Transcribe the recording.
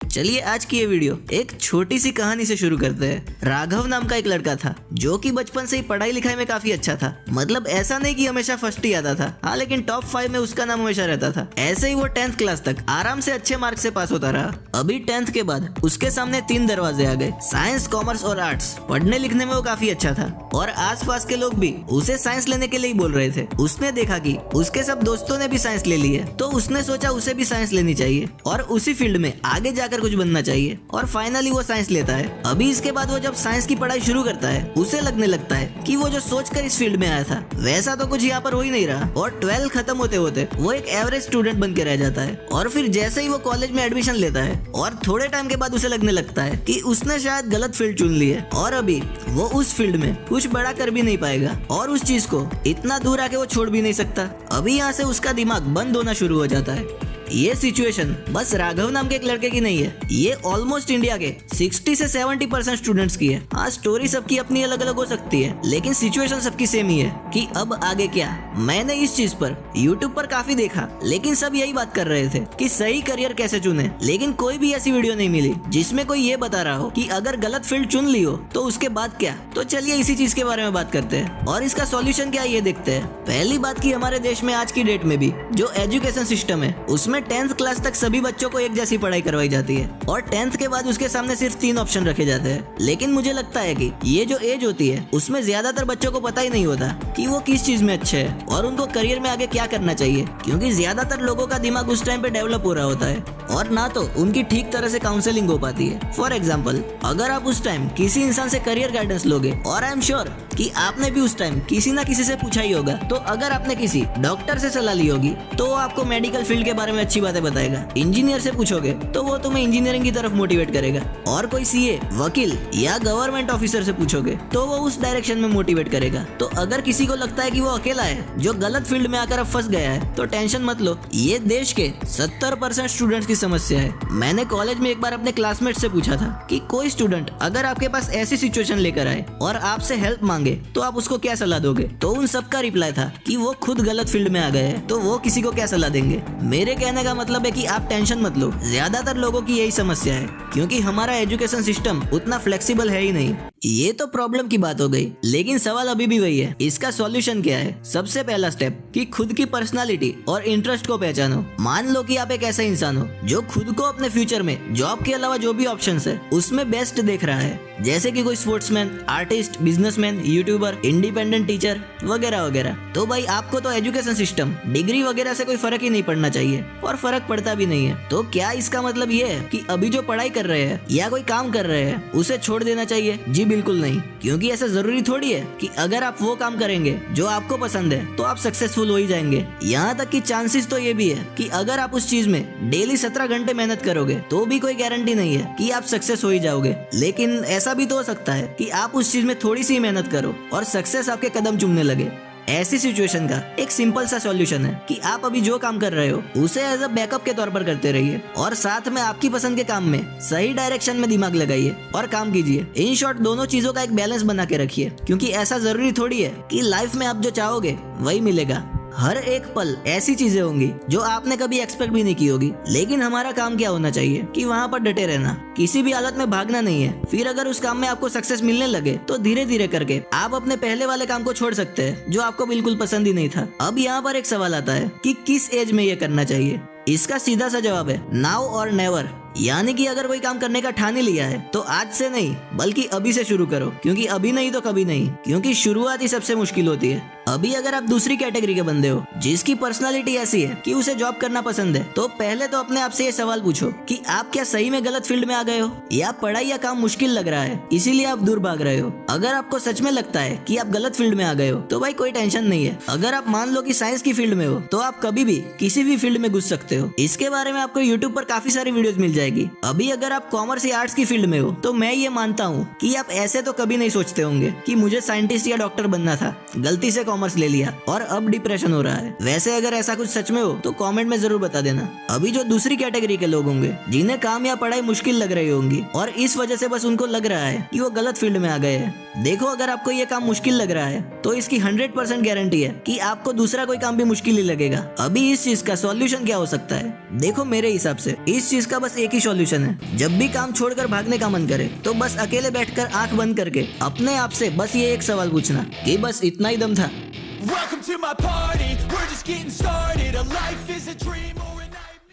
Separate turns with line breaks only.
चलिए आज की ये वीडियो एक छोटी सी कहानी से शुरू करते हैं। राघव नाम का एक लड़का था जो कि बचपन से ही पढ़ाई लिखाई में काफी अच्छा था। मतलब ऐसा नहीं कि हमेशा फर्स्ट ही आता था, हाँ, लेकिन टॉप 5 में उसका नाम हमेशा रहता था। ऐसे ही वो 10th क्लास तक आराम से अच्छे मार्क्स से पास होता रहा। अभी 10th के बाद उसके सामने 3 दरवाजे आ गए, साइंस, कॉमर्स और आर्ट्स। पढ़ने लिखने में वो काफी अच्छा था और आसपास के लोग भी उसे साइंस लेने के लिए ही बोल रहे थे। उसने देखा कि उसके सब दोस्तों ने भी साइंस ले ली है, तो उसने सोचा उसे भी साइंस लेनी चाहिए और उसी फील्ड में आगे जाकर कुछ बनना चाहिए। और फाइनली वो साइंस लेता है। अभी इसके बाद वो जब साइंस की पढ़ाई शुरू करता है, उसे लगने लगता है कि वो जो सोचकर इस फील्ड में आया था वैसा तो कुछ यहाँ पर हो ही नहीं रहा। और 12 खत्म होते होते वो एक एवरेज स्टूडेंट बन के रह जाता है। और फिर जैसे ही वो कॉलेज में एडमिशन लेता है और थोड़े टाइम के बाद उसे लगने लगता है कि उसने शायद गलत फील्ड चुन ली है और अभी वो उस फील्ड में कुछ बड़ा कर भी नहीं पाएगा और उस चीज को इतना दूर आके वो छोड़ भी नहीं सकता। अभी यहाँ से उसका दिमाग बंद होना शुरू हो जाता है। ये सिचुएशन बस राघव नाम के एक लड़के की नहीं है, ये ऑलमोस्ट इंडिया के 60 से 70% स्टूडेंट्स की है। हाँ, स्टोरी सबकी अपनी अलग अलग हो सकती है, लेकिन सिचुएशन सबकी सेम ही है कि अब आगे क्या। मैंने इस चीज पर YouTube पर काफी देखा, लेकिन सब यही बात कर रहे थे कि सही करियर कैसे चुने, लेकिन कोई भी ऐसी वीडियो नहीं मिली जिसमें कोई ये बता रहा हो कि अगर गलत फील्ड चुन ली हो तो उसके बाद क्या। तो चलिए इसी चीज के बारे में बात करते हैं और इसका सॉल्यूशन क्या है ये देखते हैं। पहली बात की हमारे देश में आज की डेट में भी जो एजुकेशन सिस्टम है उसमें 10th क्लास तक सभी बच्चों को एक जैसी पढ़ाई करवाई जाती है और 10th के बाद उसके सामने सिर्फ 3 ऑप्शन रखे जाते हैं। लेकिन मुझे लगता है कि ये जो एज होती है उसमें ज्यादातर बच्चों को पता ही नहीं होता कि वो किस चीज में अच्छे है और उनको करियर में आगे क्या करना चाहिए, क्योंकि ज्यादातर लोगों का दिमाग उस टाइम पे डेवलप हो रहा होता है और ना तो उनकी ठीक तरह से काउंसलिंग हो पाती है। फॉर एग्जाम्पल, अगर आप उस टाइम किसी इंसान से करियर गाइडेंस लोगे और आई एम श्योर कि आपने भी उस टाइम किसी ना किसी से पूछा ही होगा, तो अगर आपने किसी डॉक्टर से सलाह ली होगी तो वो आपको मेडिकल फील्ड के बारे में अच्छी बातें बताएगा। इंजीनियर से पूछोगे तो वो तुम्हें इंजीनियरिंग की तरफ मोटिवेट करेगा और कोई सीए, वकील या गवर्नमेंट ऑफिसर से पूछोगे तो वो उस डायरेक्शन में मोटिवेट करेगा। तो अगर किसी को लगता है कि वो अकेला है जो गलत फील्ड में आकर अब फंस गया है, तो टेंशन मत लो, ये देश के 70% स्टूडेंट्स की समस्या है। मैंने कॉलेज में एक बार अपने क्लासमेट से पूछा था कि कोई स्टूडेंट अगर आपके पास ऐसी सिचुएशन लेकर आए और आपसे हेल्प मांगे तो आप उसको क्या सलाह दोगे। तो उन सबका रिप्लाई था कि वो खुद गलत फील्ड में आ गए हैं तो वो किसी को क्या सलाह देंगे। मेरे कहने का मतलब है कि आप टेंशन मत लो, ज्यादातर लोगों की यही समस्या है क्योंकि हमारा एजुकेशन सिस्टम उतना फ्लेक्सिबल है ही नहीं। ये तो प्रॉब्लम की बात हो गई, लेकिन सवाल अभी भी वही है, इसका सॉल्यूशन क्या है। सबसे पहला स्टेप कि खुद की पर्सनालिटी और इंटरेस्ट को पहचानो। मान लो कि आप एक ऐसा इंसान हो जो खुद को अपने फ्यूचर में जॉब के अलावा जो भी ऑप्शंस है उसमें बेस्ट देख रहा है, जैसे कि कोई sportsman, artist, businessman, YouTuber, independent teacher वगैरह वगैरह। तो भाई आपको तो एजुकेशन सिस्टम, डिग्री वगैरह से कोई फर्क ही नहीं पड़ना चाहिए और फर्क पड़ता भी नहीं है। तो क्या इसका मतलब ये है कि अभी जो पढ़ाई कर रहे हैं या कोई काम कर रहे हैं उसे छोड़ देना चाहिए? जी बिल्कुल नहीं, क्योंकि ऐसा जरूरी थोड़ी है कि अगर आप वो काम करेंगे जो आपको पसंद है तो आप सक्सेसफुल हो ही जाएंगे। यहाँ तक कि चांसेस तो ये भी है कि अगर आप उस चीज में डेली 17 घंटे मेहनत करोगे तो भी कोई गारंटी नहीं है कि आप सक्सेस हो ही जाओगे। लेकिन ऐसा भी तो हो सकता है कि आप उस चीज में थोड़ी सी मेहनत करो और सक्सेस आपके कदम चूमने लगे। ऐसी सिचुएशन का एक सिंपल सा सॉल्यूशन है कि आप अभी जो काम कर रहे हो उसे एज अ बैकअप के तौर पर करते रहिए और साथ में आपकी पसंद के काम में सही डायरेक्शन में दिमाग लगाइए और काम कीजिए। इन शॉर्ट दोनों चीजों का एक बैलेंस बना के रखिए, क्योंकि ऐसा जरूरी थोड़ी है कि लाइफ में आप जो चाहोगे वही मिलेगा। हर एक पल ऐसी चीजें होंगी जो आपने कभी एक्सपेक्ट भी नहीं की होगी, लेकिन हमारा काम क्या होना चाहिए कि वहाँ पर डटे रहना, किसी भी हालत में भागना नहीं है। फिर अगर उस काम में आपको सक्सेस मिलने लगे तो धीरे धीरे करके आप अपने पहले वाले काम को छोड़ सकते हैं जो आपको बिल्कुल पसंद ही नहीं था। अब यहाँ पर एक सवाल आता है कि किस एज में ये करना चाहिए। इसका सीधा सा जवाब है नाउ और नेवर, यानी कि अगर कोई काम करने का ठान ही लिया है तो आज से नहीं बल्कि अभी से शुरू करो, क्योंकि अभी नहीं तो कभी नहीं, क्योंकि शुरुआत ही सबसे मुश्किल होती है। अभी अगर आप दूसरी कैटेगरी के बंदे हो जिसकी पर्सनालिटी ऐसी है कि उसे जॉब करना पसंद है, तो पहले तो अपने आप से ये सवाल पूछो कि आप क्या सही में गलत फील्ड में आ गए हो या पढ़ाई या काम मुश्किल लग रहा है इसीलिए आप दूर भाग रहे हो। अगर आपको सच में लगता है कि आप गलत फील्ड में आ गए हो तो भाई कोई टेंशन नहीं है। अगर आप मान लो कि साइंस की फील्ड में हो तो आप कभी भी किसी भी फील्ड में घुस सकते हो। इसके बारे में आपको यूट्यूब पर काफी सारी वीडियोस मिल जाएगी। अभी अगर आप कॉमर्स या आर्ट्स की फील्ड में हो तो मैं ये मानता हूँ कि आप ऐसे तो कभी नहीं सोचते होंगे कि मुझे साइंटिस्ट या डॉक्टर बनना था, गलती से कॉमर्स ले लिया और अब डिप्रेशन हो रहा है। वैसे अगर ऐसा कुछ सच में हो तो कमेंट में जरूर बता देना। अभी जो दूसरी कैटेगरी के लोग होंगे जिन्हें काम या पढ़ाई मुश्किल लग रही होंगी और इस वजह से बस उनको लग रहा है कि वो गलत फील्ड में आ गए हैं, देखो, अगर आपको ये काम मुश्किल लग रहा है तो इसकी 100% गारंटी है कि आपको दूसरा कोई काम भी मुश्किल ही लगेगा। अभी इस चीज का सॉल्यूशन क्या हो सकता है? देखो, मेरे हिसाब से इस चीज का बस एक ही सॉल्यूशन है। जब भी काम छोड़कर भागने का मन करे तो बस अकेले बैठकर आंख बंद करके अपने आप से बस ये एक सवाल पूछना कि बस इतना ही दम था।
Welcome to my party, we're just getting started.